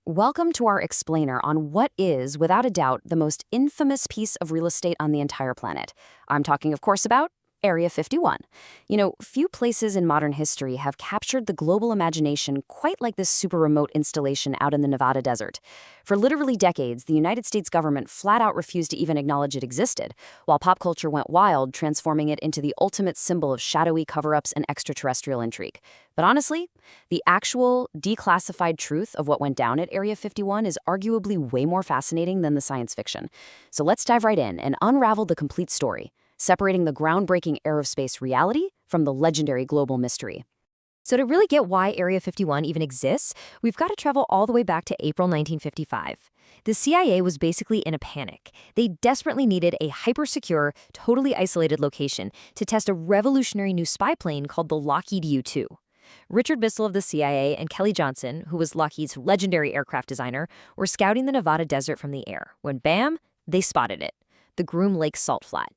Welcome to our explainer on what is, without a doubt, the most infamous piece of real estate on the entire planet. I'm talking, of course, about Area 51. Few places in modern history have captured the global imagination quite like this super remote installation out in the Nevada desert. For literally decades, the United States government flat out refused to even acknowledge it existed, while pop culture went wild, transforming it into the ultimate symbol of shadowy cover-ups and extraterrestrial intrigue. But honestly, the actual, declassified truth of what went down at Area 51 is arguably way more fascinating than the science fiction. So let's dive right in and unravel the complete story, separating the groundbreaking aerospace reality from the legendary global mystery. So to really get why Area 51 even exists, we've got to travel all the way back to April 1955. The CIA was basically in a panic. They desperately needed a hyper-secure, totally isolated location to test a revolutionary new spy plane called the Lockheed U-2. Richard Bissell of the CIA and Kelly Johnson, who was Lockheed's legendary aircraft designer, were scouting the Nevada desert from the air when, bam, they spotted it, the Groom Lake Salt Flat.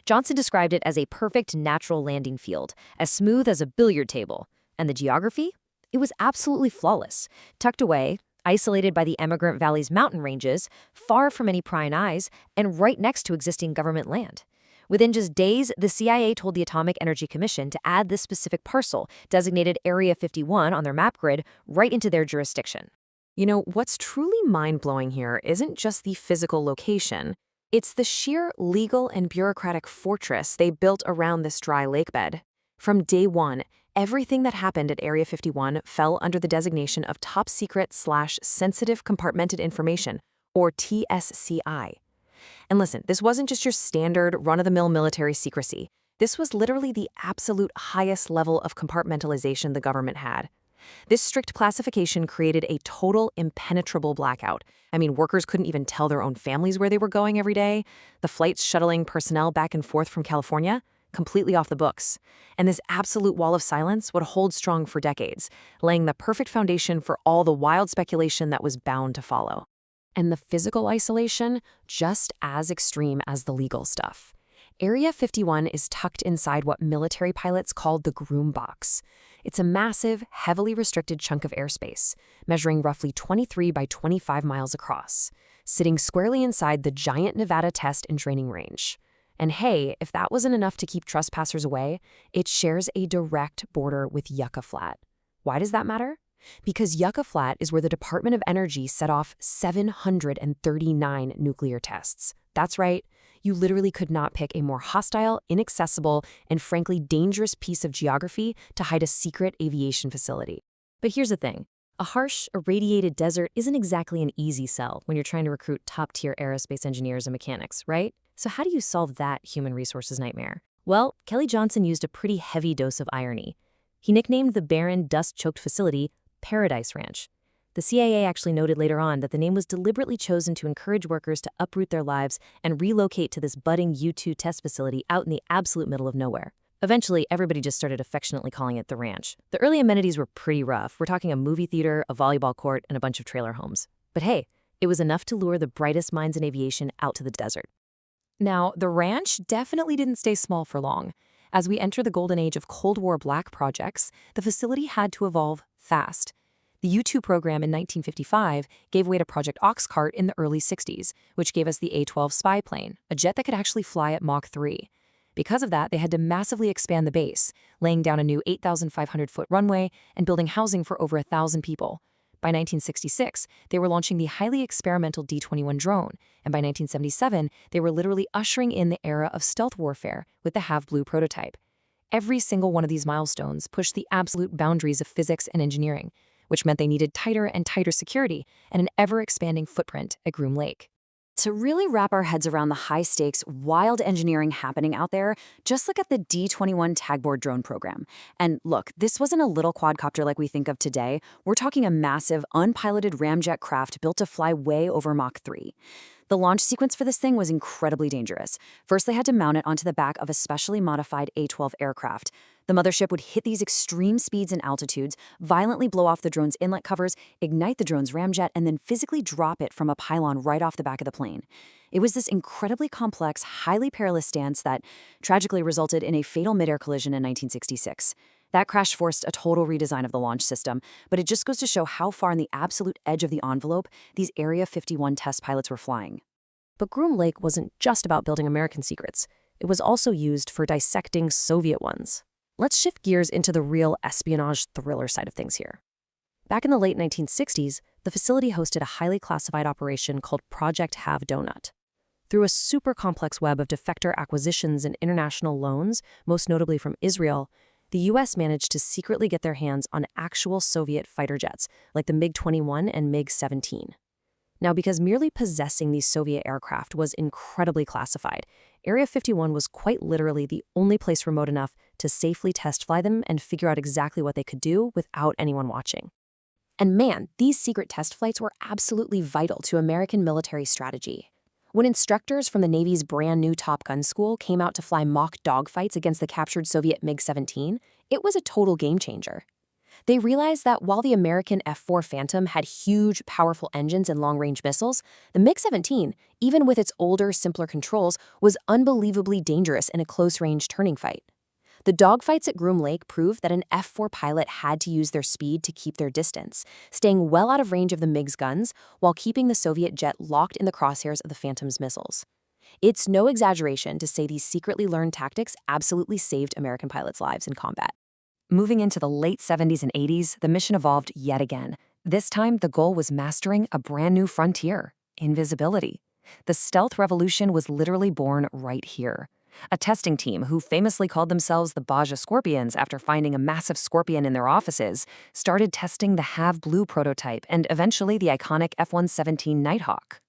Johnson described it as a perfect natural landing field, as smooth as a billiard table. And the geography? It was absolutely flawless, tucked away, isolated by the Emigrant Valley's mountain ranges, far from any prying eyes, and right next to existing government land. Within just days, the CIA told the Atomic Energy Commission to add this specific parcel, designated Area 51 on their map grid, right into their jurisdiction. What's truly mind-blowing here isn't just the physical location. It's the sheer legal and bureaucratic fortress they built around this dry lakebed. From day one, everything that happened at Area 51 fell under the designation of Top Secret/Sensitive Compartmented Information, or TSCI. And listen, this wasn't just your standard run-of-the-mill military secrecy. This was literally the absolute highest level of compartmentalization the government had. This strict classification created a total impenetrable blackout. Workers couldn't even tell their own families where they were going every day. The flights shuttling personnel back and forth from California, completely off the books. And this absolute wall of silence would hold strong for decades, laying the perfect foundation for all the wild speculation that was bound to follow. And the physical isolation, just as extreme as the legal stuff. Area 51 is tucked inside what military pilots called the Groom Box. It's a massive, heavily restricted chunk of airspace, measuring roughly 23 by 25 miles across, sitting squarely inside the giant Nevada Test and Training Range. And hey, if that wasn't enough to keep trespassers away, it shares a direct border with Yucca Flat. Why does that matter? Because Yucca Flat is where the Department of Energy set off 739 nuclear tests. That's right, you literally could not pick a more hostile, inaccessible, and frankly dangerous piece of geography to hide a secret aviation facility. But here's the thing. A harsh, irradiated desert isn't exactly an easy sell when you're trying to recruit top-tier aerospace engineers and mechanics, right? So how do you solve that human resources nightmare? Well, Kelly Johnson used a pretty heavy dose of irony. He nicknamed the barren, dust-choked facility Paradise Ranch. The CIA actually noted later on that the name was deliberately chosen to encourage workers to uproot their lives and relocate to this budding U-2 test facility out in the absolute middle of nowhere. Eventually, everybody just started affectionately calling it the ranch. The early amenities were pretty rough. We're talking a movie theater, a volleyball court, and a bunch of trailer homes. But hey, it was enough to lure the brightest minds in aviation out to the desert. Now, the ranch definitely didn't stay small for long. As we enter the golden age of Cold War black projects, the facility had to evolve fast. The U-2 program in 1955 gave way to Project Oxcart in the early 60s, which gave us the A-12 spy plane, a jet that could actually fly at Mach 3. Because of that, they had to massively expand the base, laying down a new 8,500-foot runway and building housing for over 1,000 people. By 1966, they were launching the highly experimental D-21 drone, and by 1977, they were literally ushering in the era of stealth warfare with the Have Blue prototype. Every single one of these milestones pushed the absolute boundaries of physics and engineering, which meant they needed tighter and tighter security and an ever-expanding footprint at Groom Lake. To really wrap our heads around the high-stakes, wild engineering happening out there, just look at the D-21 tagboard drone program. And look, this wasn't a little quadcopter like we think of today. We're talking a massive, unpiloted ramjet craft built to fly way over Mach 3. The launch sequence for this thing was incredibly dangerous. First, they had to mount it onto the back of a specially modified A-12 aircraft. The mothership would hit these extreme speeds and altitudes, violently blow off the drone's inlet covers, ignite the drone's ramjet, and then physically drop it from a pylon right off the back of the plane. It was this incredibly complex, highly perilous stance that tragically resulted in a fatal midair collision in 1966. That crash forced a total redesign of the launch system, but it just goes to show how far on the absolute edge of the envelope these Area 51 test pilots were flying. But Groom Lake wasn't just about building American secrets. It was also used for dissecting Soviet ones. Let's shift gears into the real espionage thriller side of things here. Back in the late 1960s, the facility hosted a highly classified operation called Project Have Donut. Through a super complex web of defector acquisitions and international loans, most notably from Israel, the U.S. managed to secretly get their hands on actual Soviet fighter jets, like the MiG-21 and MiG-17. Now, because merely possessing these Soviet aircraft was incredibly classified, Area 51 was quite literally the only place remote enough to safely test fly them and figure out exactly what they could do without anyone watching. And man, these secret test flights were absolutely vital to American military strategy. When instructors from the Navy's brand new Top Gun school came out to fly mock dogfights against the captured Soviet MiG-17, it was a total game changer. They realized that while the American F-4 Phantom had huge, powerful engines and long-range missiles, the MiG-17, even with its older, simpler controls, was unbelievably dangerous in a close-range turning fight. The dogfights at Groom Lake proved that an F-4 pilot had to use their speed to keep their distance, staying well out of range of the MiG's guns while keeping the Soviet jet locked in the crosshairs of the Phantom's missiles. It's no exaggeration to say these secretly learned tactics absolutely saved American pilots' lives in combat. Moving into the late 70s and 80s, the mission evolved yet again. This time, the goal was mastering a brand new frontier: invisibility. The stealth revolution was literally born right here. A testing team, who famously called themselves the Baja Scorpions after finding a massive scorpion in their offices, started testing the Have Blue prototype and eventually the iconic F-117 Nighthawk.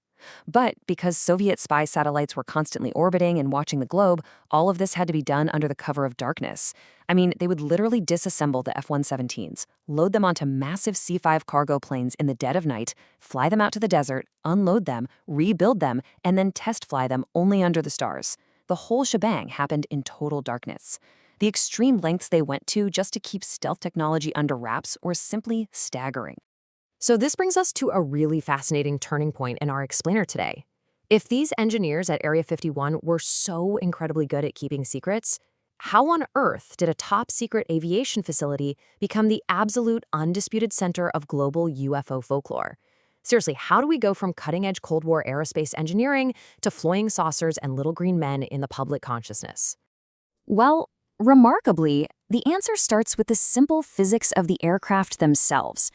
But because Soviet spy satellites were constantly orbiting and watching the globe, all of this had to be done under the cover of darkness. I mean, they would literally disassemble the F-117s, load them onto massive C-5 cargo planes in the dead of night, fly them out to the desert, unload them, rebuild them, and then test fly them only under the stars. The whole shebang happened in total darkness. The extreme lengths they went to just to keep stealth technology under wraps were simply staggering. So this brings us to a really fascinating turning point in our explainer today. If these engineers at Area 51 were so incredibly good at keeping secrets, how on earth did a top-secret aviation facility become the absolute undisputed center of global UFO folklore? Seriously, how do we go from cutting-edge Cold War aerospace engineering to flying saucers and little green men in the public consciousness? Well, remarkably, the answer starts with the simple physics of the aircraft themselves.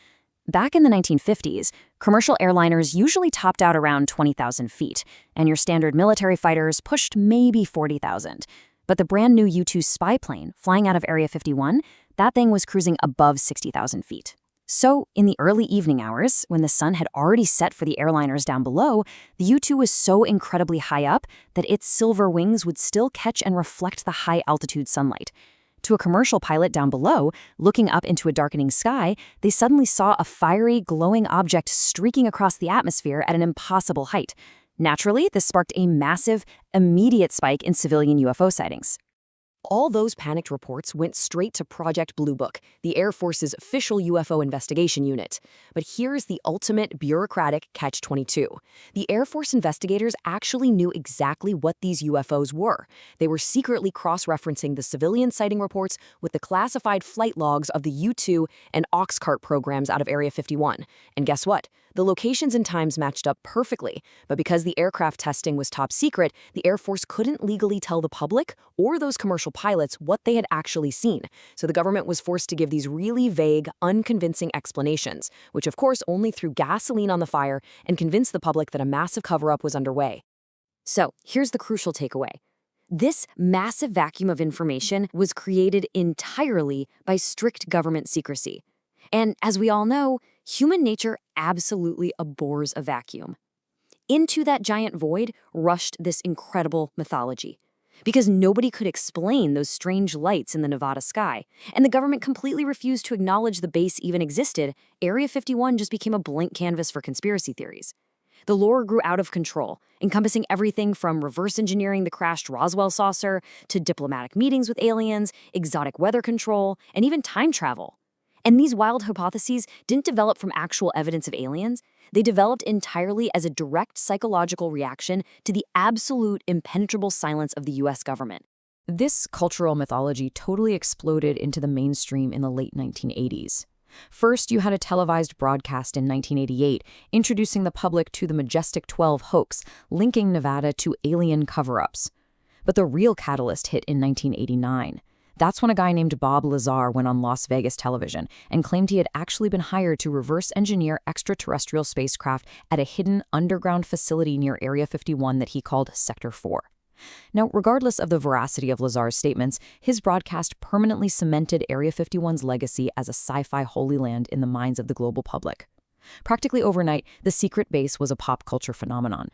Back in the 1950s, commercial airliners usually topped out around 20,000 feet, and your standard military fighters pushed maybe 40,000. But the brand new U-2 spy plane, flying out of Area 51, that thing was cruising above 60,000 feet. So, in the early evening hours, when the sun had already set for the airliners down below, the U-2 was so incredibly high up that its silver wings would still catch and reflect the high-altitude sunlight. To a commercial pilot down below, looking up into a darkening sky, they suddenly saw a fiery, glowing object streaking across the atmosphere at an impossible height. Naturally, this sparked a massive, immediate spike in civilian UFO sightings. All those panicked reports went straight to Project Blue Book, the Air Force's official UFO investigation unit. But here's the ultimate bureaucratic catch-22. The Air Force investigators actually knew exactly what these UFOs were. They were secretly cross-referencing the civilian sighting reports with the classified flight logs of the U-2 and Oxcart programs out of Area 51. And guess what? The locations and times matched up perfectly, but because the aircraft testing was top secret, the Air Force couldn't legally tell the public or those commercial pilots what they had actually seen. So the government was forced to give these really vague, unconvincing explanations, which of course only threw gasoline on the fire and convinced the public that a massive cover-up was underway. So here's the crucial takeaway. This massive vacuum of information was created entirely by strict government secrecy. And as we all know, human nature absolutely abhors a vacuum. Into that giant void rushed this incredible mythology. Because nobody could explain those strange lights in the Nevada sky, and the government completely refused to acknowledge the base even existed, Area 51 just became a blank canvas for conspiracy theories. The lore grew out of control, encompassing everything from reverse engineering the crashed Roswell saucer to diplomatic meetings with aliens, exotic weather control, and even time travel. And these wild hypotheses didn't develop from actual evidence of aliens. They developed entirely as a direct psychological reaction to the absolute impenetrable silence of the US government. This cultural mythology totally exploded into the mainstream in the late 1980s. First, you had a televised broadcast in 1988 introducing the public to the Majestic 12 hoax, linking Nevada to alien cover-ups. But the real catalyst hit in 1989. That's when a guy named Bob Lazar went on Las Vegas television and claimed he had actually been hired to reverse engineer extraterrestrial spacecraft at a hidden underground facility near Area 51 that he called Sector 4. Now, regardless of the veracity of Lazar's statements, his broadcast permanently cemented Area 51's legacy as a sci-fi holy land in the minds of the global public. Practically overnight, the secret base was a pop culture phenomenon.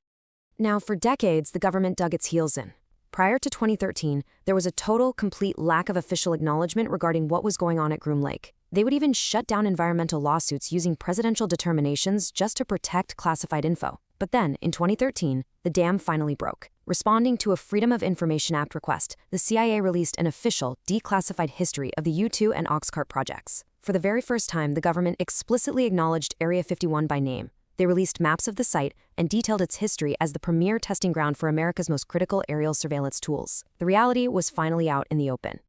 Now, for decades, the government dug its heels in. Prior to 2013, there was a total, complete lack of official acknowledgement regarding what was going on at Groom Lake. They would even shut down environmental lawsuits using presidential determinations just to protect classified info. But then, in 2013, the dam finally broke. Responding to a Freedom of Information Act request, the CIA released an official, declassified history of the U-2 and Oxcart projects. For the very first time, the government explicitly acknowledged Area 51 by name. They released maps of the site and detailed its history as the premier testing ground for America's most critical aerial surveillance tools. The reality was finally out in the open.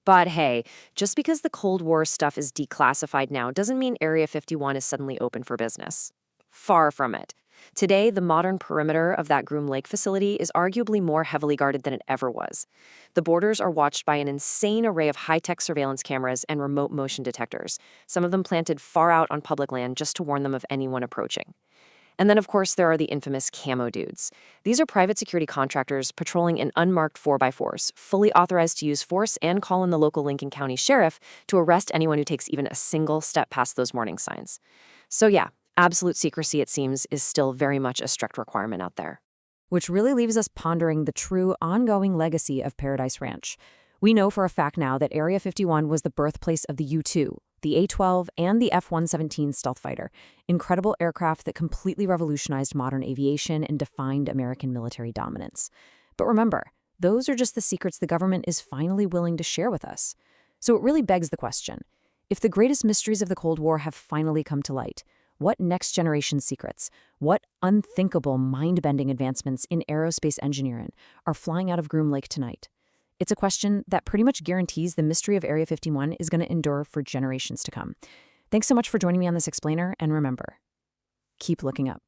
But hey, just because the Cold War stuff is declassified now doesn't mean Area 51 is suddenly open for business. Far from it. Today, the modern perimeter of that Groom Lake facility is arguably more heavily guarded than it ever was. The borders are watched by an insane array of high-tech surveillance cameras and remote motion detectors, some of them planted far out on public land just to warn them of anyone approaching. And then, of course, there are the infamous camo dudes. These are private security contractors patrolling in unmarked 4x4s, fully authorized to use force and call in the local Lincoln County sheriff to arrest anyone who takes even a single step past those warning signs. So yeah, absolute secrecy, it seems, is still very much a strict requirement out there. Which really leaves us pondering the true ongoing legacy of Paradise Ranch. We know for a fact now that Area 51 was the birthplace of the U-2, the A-12, and the F-117 stealth fighter, incredible aircraft that completely revolutionized modern aviation and defined American military dominance. But remember, those are just the secrets the government is finally willing to share with us. So it really begs the question, if the greatest mysteries of the Cold War have finally come to light, what next-generation secrets, what unthinkable, mind-bending advancements in aerospace engineering are flying out of Groom Lake tonight? It's a question that pretty much guarantees the mystery of Area 51 is going to endure for generations to come. Thanks so much for joining me on this explainer, and remember, keep looking up.